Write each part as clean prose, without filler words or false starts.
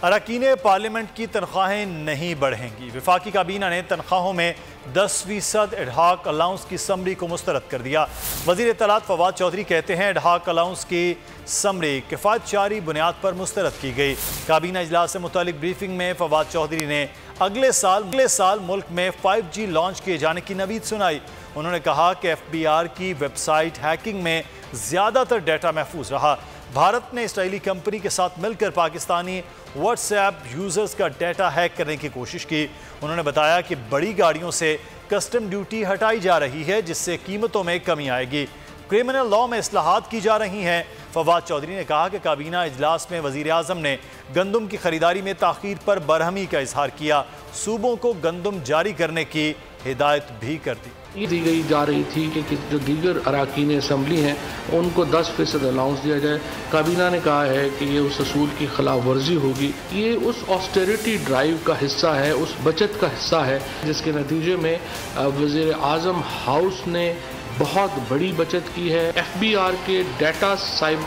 اراکین پارلیمنٹ کی تنخواہیں نہیں بڑھیں گی۔ وفاقی کابینہ نے تنخواہوں میں 10% ایڈہاک الاؤنس کی سمری کو مسترد کر دیا۔ وزیر اطلاعات فواد چودھری کہتے ہیں ایڈہاک الاؤنس کی سمری کفایت چاری بنیاد پر مسترد کی گئی۔ کابینہ اجلاس سے متعلق بریفنگ میں فواد چودھری نے اگلے سال ملک میں 5G لانچ کیے جانے کی نوید سنائی۔ انہوں نے کہا کہ FBR کی ویب سائٹ ہیکنگ میں زیادہ تر ڈیٹا محفوظ رہا۔ بھارت نے اسرائیلی کمپنی کے ساتھ مل کر پاکستانی واٹس ایپ یوزرز کا ڈیٹا ہیک کرنے کی کوشش کی۔ انہوں نے بتایا کہ بڑی گاڑیوں سے کسٹم ڈیوٹی ہٹائی جا رہی ہے جس سے قیمتوں میں کمی آئے گی۔ کرمنل لاء میں اصلاحات کی جا رہی ہیں۔ فواد چودھری نے کہا کہ کابینہ اجلاس میں وزیر اعظم نے گندم کی خریداری میں تاخیر پر برہمی کا اظہار کیا۔ صوبوں کو گندم جاری کرنے کی ہدایت بھی کر دی۔ یہ دی گئی جا رہی تھی کہ جو دیگر اراکین اسمبلی ہیں ان کو 10% الاؤنس دیا جائے۔ کابینہ نے کہا ہے کہ یہ اس اصول کی خلاف ورزی ہوگی۔ یہ اس آسٹیریٹی ڈرائیو کا حصہ ہے، اس بچت کا حصہ ہے جس کے نتیجے میں وزیر اعظم ہاؤس نے بہت بڑی بچت کی ہے۔ FBR کے ڈیٹا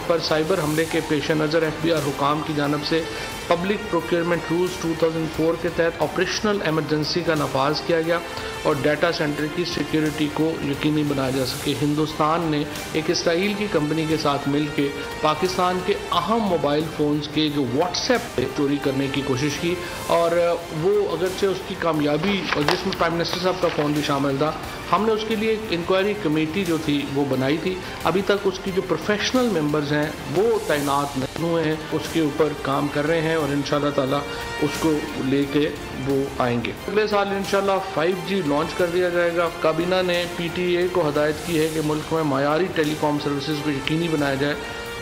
پر سائبر حملے کے پیش نظر FBR حکام کی جانب سے پبلک پروکیورمنٹ رولز 2004 کے تحت آپریشنل ایمرجنسی کا نفاذ کیا گیا اور ڈیٹا سینٹر کی سیکیورٹی کو یقینی بنایا جا سکے۔ ہندوستان نے ایک اسرائیل کی کمپنی کے ساتھ مل کے پاکستان کے اہم موبائل فونز کے جو واٹس ایپ پہ چوری کرنے کی کوشش کی اور وہ اگرچہ اس کی کامیابی اور جس میں پرائم منسٹر صاحب کا فون بھی شامل تھا، ہم نے اس کے لیے ایک انکوائری کمیٹی جو تھی وہ بنائی تھی۔ ابھی تک اس کی جو پروفیشنل ممبرز ہیں وہ تعینات نہیں ہوئے ہیں، اس کے اوپر کام کر رہے ہیں اور انشاءاللہ تعالی اس کو لے کے وہ آئیں گے۔ اگلے سال انشاءاللہ 5G لانچ کر دیا جائے گا۔ کابینہ نے PTA کو ہدایت کی ہے کہ ملک میں معیاری ٹیلی کام سروسز کو یقینی بنایا جائے۔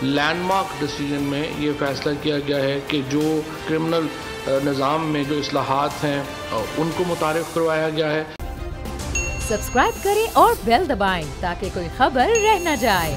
لینڈ مارک ڈیسیجن میں یہ فیصلہ کیا گیا ہے کہ جو کرمنل نظام میں جو اصلاحات ہیں ان کو متعارف کروایا گیا ہے۔ سبسکرائب کریں اور بیل دبائیں تاکہ کوئی خبر رہ نہ جائے۔